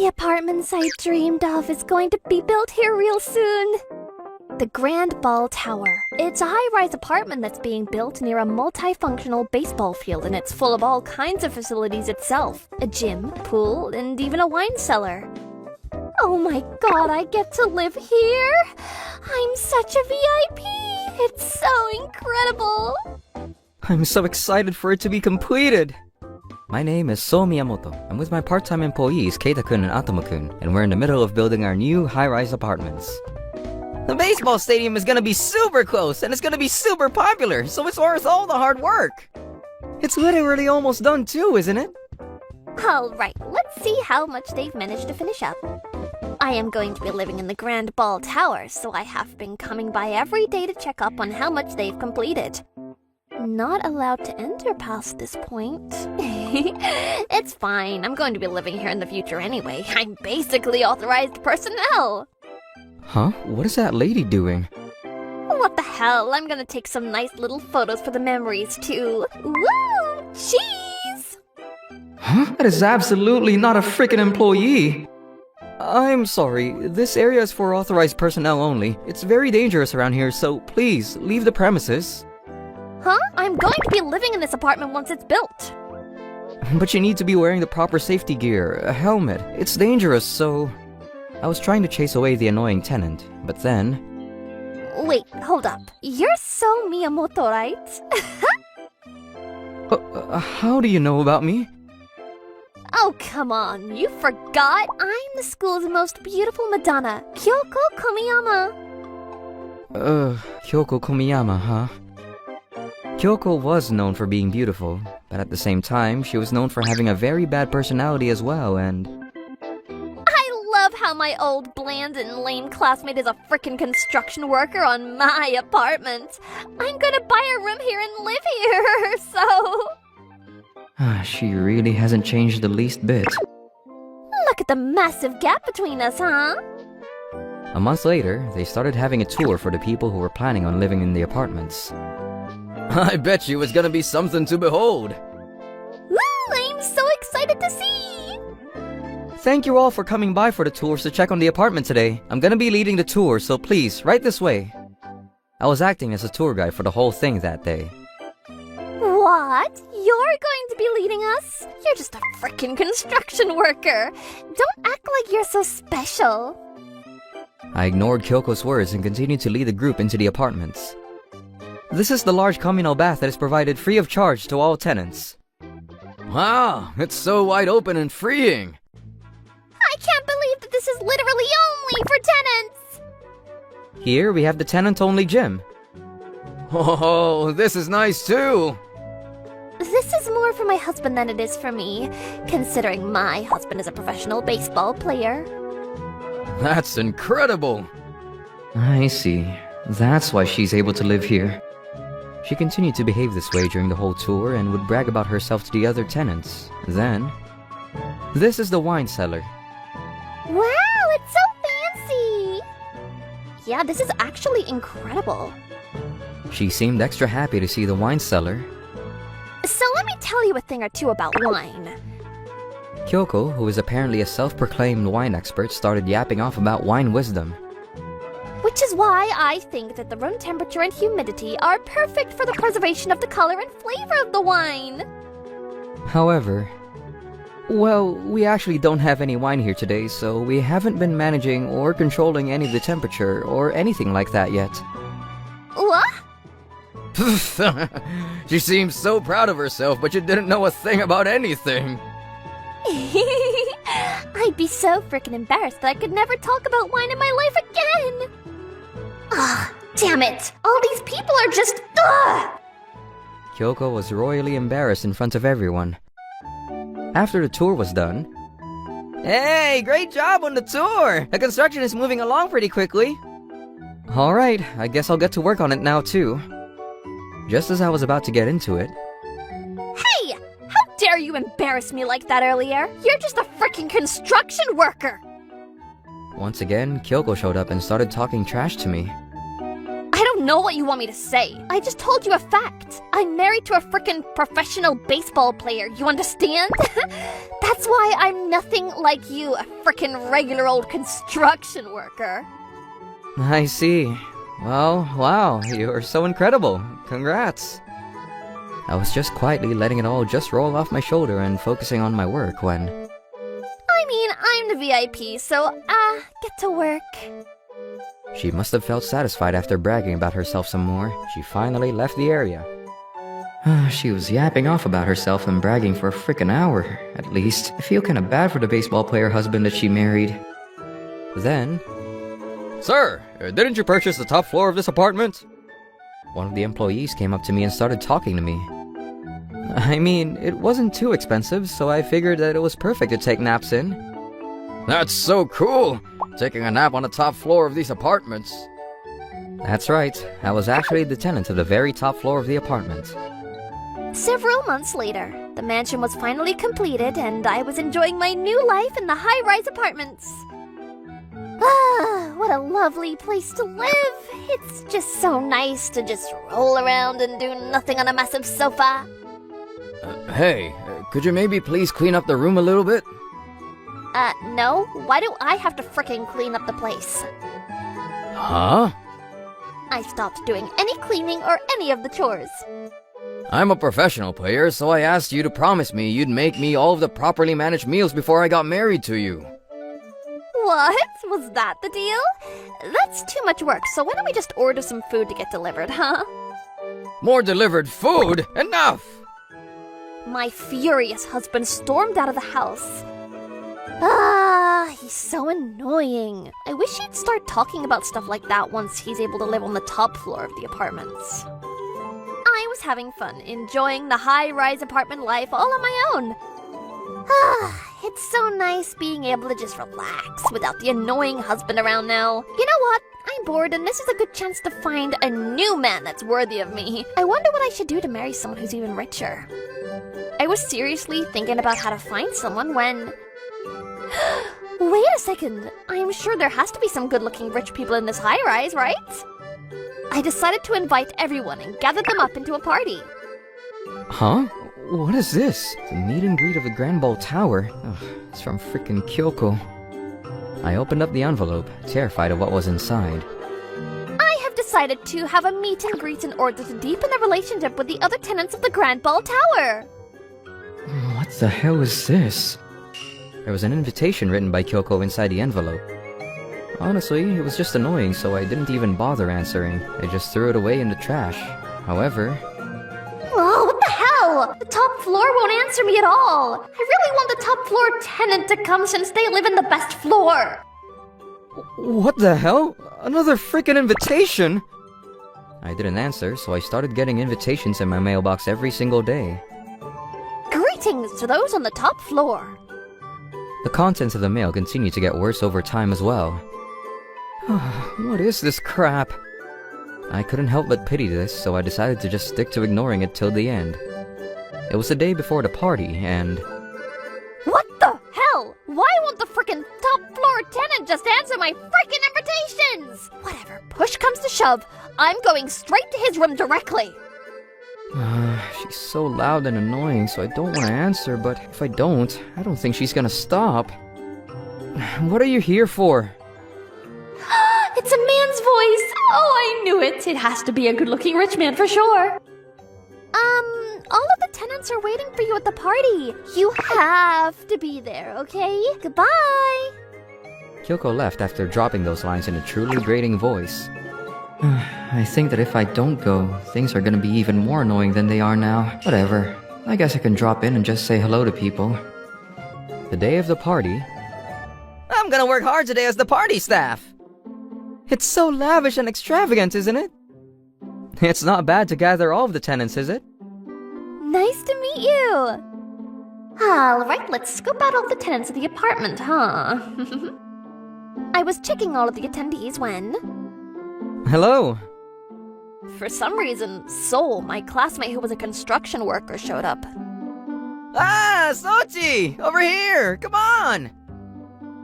The apartments I dreamed of is going to be built here real soon. The Grand Ball Tower. It's a high-rise apartment that's being built near a multifunctional baseball field, and it's full of all kinds of facilities itself. A gym, pool, and even a wine cellar. Oh my god, I get to live here! I'm such a VIP! It's so incredible! I'm so excited for it to be completed! My name is So Miyamoto. I'm with my part-time employees Keita-kun and Atoma-kun, and we're in the middle of building our new high-rise apartments. The baseball stadium is gonna be super close, and it's gonna be super popular, so it's worth all the hard work! It's literally almost done too, isn't it? Alright, let's see how much they've managed to finish up. I am going to be living in the Grand Ball Tower, so I have been coming by every day to check up on how much they've completed. Not allowed to enter past this point. It's fine, I'm going to be living here in the future anyway. I'm basically authorized personnel! Huh? What is that lady doing? What the hell? I'm gonna take some nice little photos for the memories too. Woo! Cheese! Huh? That is absolutely not a frickin' employee! I'm sorry, this area is for authorized personnel only. It's very dangerous around here, so please, leave the premises. Huh? I'm going to be living in this apartment once it's built. But you need to be wearing the proper safety gear, a helmet. It's dangerous, so... I was trying to chase away the annoying tenant, but then... Wait, hold up. You're So Miyamoto, right? How do you know about me? Oh, come on. You forgot? I'm the school's most beautiful Madonna, Kyoko Komiyama. Kyoko Komiyama, huh? Kyoko was known for being beautiful, but at the same time, she was known for having a very bad personality as well, and... I love how my old bland and lame classmate is a frickin' construction worker on my apartment. I'm gonna buy a room here and live here, so... She really hasn't changed the least bit. Look at the massive gap between us, huh? A month later, they started having a tour for the people who were planning on living in the apartments. I bet you it's gonna be something to behold! Woo! I'm so excited to see! Thank you all for coming by for the tours to check on the apartment today. I'm gonna be leading the tour, so please, right this way. I was acting as a tour guide for the whole thing that day. What? You're going to be leading us? You're just a frickin' construction worker! Don't act like you're so special! I ignored Kyoko's words and continued to lead the group into the apartments. This is the large communal bath that is provided free of charge to all tenants. Wow, it's so wide open and freeing! I can't believe that this is literally only for tenants! Here we have the tenant-only gym. Oh, this is nice too! This is more for my husband than it is for me, considering my husband is a professional baseball player. That's incredible! I see. That's why she's able to live here. She continued to behave this way during the whole tour and would brag about herself to the other tenants. Then... This is the wine cellar. Wow, it's so fancy! Yeah, this is actually incredible. She seemed extra happy to see the wine cellar. So let me tell you a thing or two about wine. Kyoko, who is apparently a self-proclaimed wine expert, started yapping off about wine wisdom. Which is why I think that the room temperature and humidity are perfect for the preservation of the color and flavor of the wine. However, well, we actually don't have any wine here today, so we haven't been managing or controlling any of the temperature or anything like that yet. What? She seems so proud of herself, but you didn't know a thing about anything. I'd be so freaking embarrassed that I could never talk about wine in my life again. Ah, damn it! All these people are just... Ugh! Kyoko was royally embarrassed in front of everyone. After the tour was done... Hey, great job on the tour! The construction is moving along pretty quickly. Alright, I guess I'll get to work on it now too. Just as I was about to get into it... Hey! How dare you embarrass me like that earlier? You're just a freaking construction worker! Once again, Kyoko showed up and started talking trash to me. I don't know what you want me to say. I just told you a fact. I'm married to a frickin' professional baseball player, you understand? That's why I'm nothing like you, a frickin' regular old construction worker. I see. Well, wow, you're so incredible. Congrats. I was just quietly letting it all just roll off my shoulder and focusing on my work when... I mean, I'm the VIP, so, get to work. She must have felt satisfied after bragging about herself some more. She finally left the area. She was yapping off about herself and bragging for a frickin' hour, at least. I feel kinda bad for the baseball player husband that she married. Then... Sir, didn't you purchase the top floor of this apartment? One of the employees came up to me and started talking to me. I mean, it wasn't too expensive, so I figured that it was perfect to take naps in. That's so cool! Taking a nap on the top floor of these apartments. That's right. I was actually the tenant of the very top floor of the apartment. Several months later, the mansion was finally completed and I was enjoying my new life in the high-rise apartments. Ah, what a lovely place to live. It's just so nice to just roll around and do nothing on a massive sofa. Hey, could you maybe please clean up the room a little bit? No? Why do I have to frickin' clean up the place? Huh? I stopped doing any cleaning or any of the chores. I'm a professional player, so I asked you to promise me you'd make me all of the properly managed meals before I got married to you. What? Was that the deal? That's too much work, so why don't we just order some food to get delivered, huh? More delivered food? Enough! My furious husband stormed out of the house. He's so annoying. I wish he'd start talking about stuff like that once he's able to live on the top floor of the apartments. I was having fun, enjoying the high-rise apartment life all on my own. It's so nice being able to just relax without the annoying husband around now. You know what? I'm bored and this is a good chance to find a new man that's worthy of me. I wonder what I should do to marry someone who's even richer. I was seriously thinking about how to find someone when... Wait a second. I'm sure there has to be some good-looking rich people in this high-rise, right? I decided to invite everyone and gather them up into a party. Huh? What is this? The meet and greet of the Grand Ball Tower? Ugh, it's from frickin' Kyoko. I opened up the envelope, terrified of what was inside. I have decided to have a meet and greet in order to deepen a relationship with the other tenants of the Grand Ball Tower. What the hell is this? There was an invitation written by Kyoko inside the envelope. Honestly, it was just annoying, so I didn't even bother answering. I just threw it away in the trash. However... Oh, what the hell? The top floor won't answer me at all. I really want the top floor tenant to come since they live in the best floor. What the hell? Another frickin' invitation? I didn't answer, so I started getting invitations in my mailbox every single day. Greetings to those on the top floor. The contents of the mail continued to get worse over time as well. What is this crap? I couldn't help but pity this, so I decided to just stick to ignoring it till the end. It was the day before the party, and... What the hell? Why won't the frickin' top floor tenant just answer my frickin' invitations? Whatever, push comes to shove, I'm going straight to his room directly. She's so loud and annoying, so I don't want to answer, but if I don't think she's gonna stop. What are you here for? It's a man's voice! Oh, I knew it! It has to be a good-looking rich man for sure. All of the tenants are waiting for you at the party. You have to be there, okay? Goodbye! Kyoko left after dropping those lines in a truly grating voice. I think that if I don't go, things are gonna be even more annoying than they are now. Whatever. I guess I can drop in and just say hello to people. The day of the party... I'm gonna work hard today as the party staff! It's so lavish and extravagant, isn't it? It's not bad to gather all of the tenants, is it? Nice to meet you! Alright, let's scope out all the tenants of the apartment, huh? I was checking all of the attendees when... Hello! For some reason, Sol, my classmate who was a construction worker, showed up. Ah, Sochi! Over here! Come on!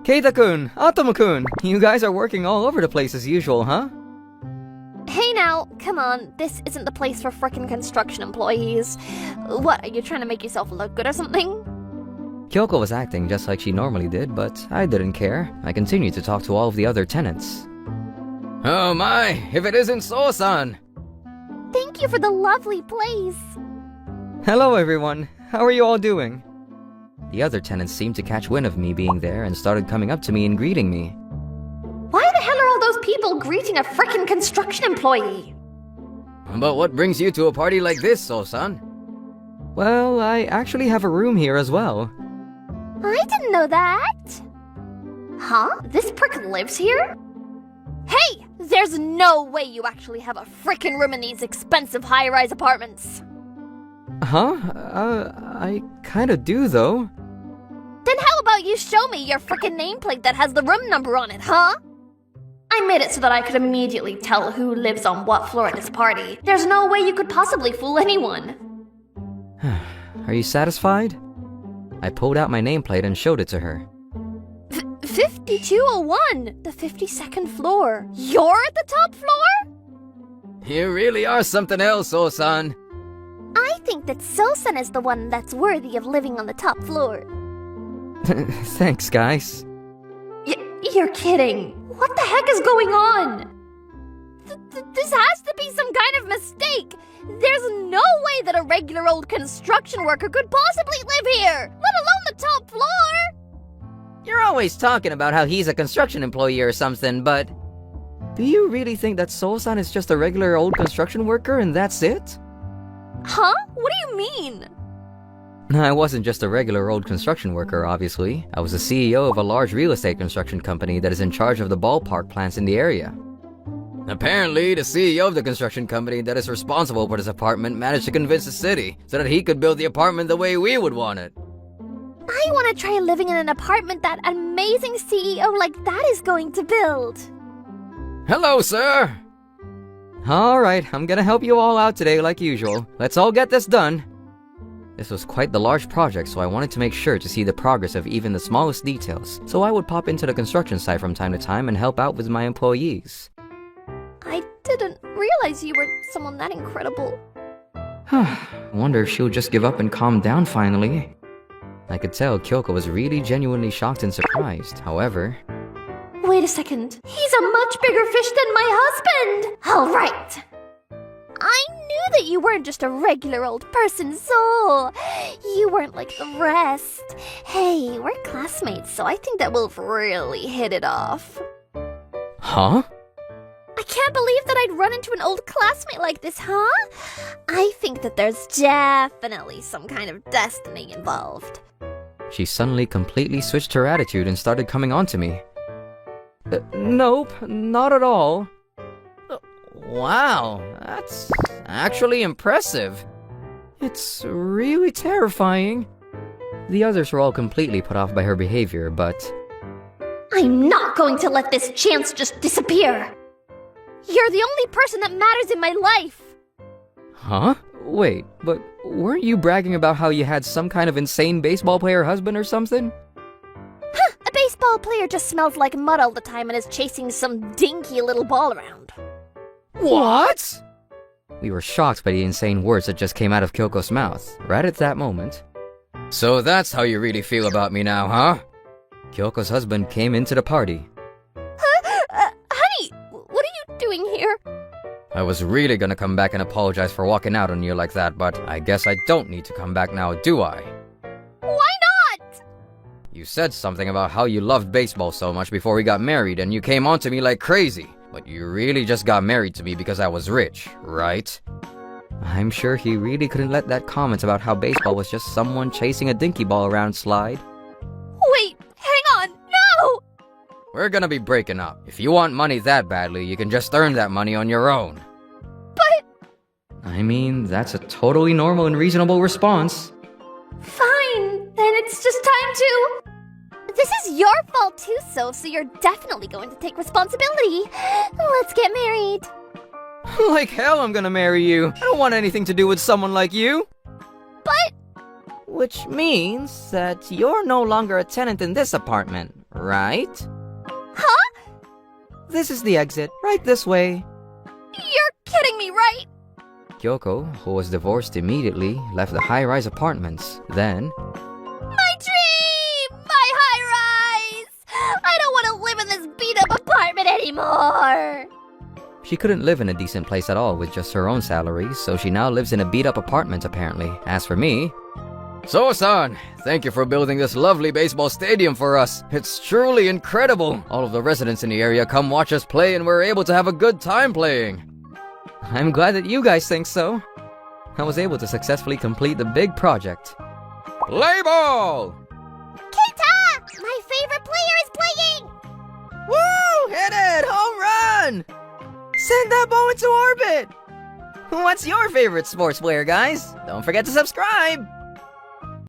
Keita-kun, Atomo-kun, you guys are working all over the place as usual, huh? Hey Now, come on, this isn't the place for frickin' construction employees. What, are you trying to make yourself look good or something? Kyoko was acting just like she normally did, but I didn't care. I continued to talk to all of the other tenants. Oh my, if it isn't So-san! Thank you for the lovely place. Hello everyone, how are you all doing? The other tenants seemed to catch wind of me being there and started coming up to me and greeting me. Why the hell are all those people greeting a frickin' construction employee? But what brings you to a party like this, So-san? Well, I actually have a room here as well. I didn't know that. Huh? This prick lives here? Hey! There's no way you actually have a frickin' room in these expensive high-rise apartments. Huh? I kinda do though. Then how about you show me your frickin' nameplate that has the room number on it, huh? I made it so that I could immediately tell who lives on what floor at this party. There's no way you could possibly fool anyone. Are you satisfied? I pulled out my nameplate and showed it to her. 5201, the 52nd floor. You're at the top floor? You really are something else, So-san. I think that So-san is the one that's worthy of living on the top floor. Thanks, guys. You're kidding. What the heck is going on? This has to be some kind of mistake. There's no way that a regular old construction worker could possibly live here, let alone the top floor. You're always talking about how he's a construction employee or something, but... Do you really think that So-san is just a regular old construction worker and that's it? Huh? What do you mean? I wasn't just a regular old construction worker, obviously. I was the CEO of a large real estate construction company that is in charge of the ballpark plants in the area. Apparently, the CEO of the construction company that is responsible for this apartment managed to convince the city so that he could build the apartment the way we would want it. I want to try living in an apartment that amazing CEO like that is going to build. Hello, sir! Alright, I'm gonna help you all out today like usual. Let's all get this done. This was quite the large project, so I wanted to make sure to see the progress of even the smallest details, so I would pop into the construction site from time to time and help out with my employees. I didn't realize you were someone that incredible. Wonder if she'll just give up and calm down finally. I could tell Kyoko was really genuinely shocked and surprised, however... Wait a second. He's a much bigger fish than my husband! Alright! I knew that you weren't just a regular old person, so... You weren't like the rest. Hey, we're classmates, so I think that we'll really hit it off. Huh? I can't believe that I'd run into an old classmate like this, huh? I think that there's definitely some kind of destiny involved. She suddenly completely switched her attitude and started coming on to me. Nope, not at all. Wow, that's actually impressive. It's really terrifying. The others were all completely put off by her behavior, but... I'm not going to let this chance just disappear! You're the only person that matters in my life! Huh? Wait, but weren't you bragging about how you had some kind of insane baseball player husband or something? Huh, a baseball player just smells like mud all the time and is chasing some dinky little ball around. What? We were shocked by the insane words that just came out of Kyoko's mouth, right at that moment. So that's how you really feel about me now, huh? Kyoko's husband came into the party. Honey, what are you doing here? I was really gonna come back and apologize for walking out on you like that, but I guess I don't need to come back now, do I? Why not? You said something about how you loved baseball so much before we got married, and you came on to me like crazy. But you really just got married to me because I was rich, right? I'm sure he really couldn't let that comment about how baseball was just someone chasing a dinky ball around slide. Wait, hang on, no! We're gonna be breaking up. If you want money that badly, you can just earn that money on your own. But... I mean, that's a totally normal and reasonable response. Fine, then it's just time to... This is your fault too, so you're definitely going to take responsibility. Let's get married. Like hell I'm gonna marry you. I don't want anything to do with someone like you. But... Which means that you're no longer a tenant in this apartment, right? Huh? This is the exit, right this way. You're kidding me, right? Kyoko, who was divorced immediately, left the high-rise apartments. Then, My dream! My high-rise! I don't want to live in this beat-up apartment anymore! she couldn't live in a decent place at all with just her own salary, so she now lives in a beat-up apartment apparently. As for me... So-san, thank you for building this lovely baseball stadium for us. It's truly incredible. All of the residents in the area come watch us play and we're able to have a good time playing. I'm glad that you guys think so. I was able to successfully complete the big project. Play ball! Keita! My favorite player is playing! Woo! Hit it! Home run! Send that ball into orbit! What's your favorite sports player, guys? Don't forget to subscribe!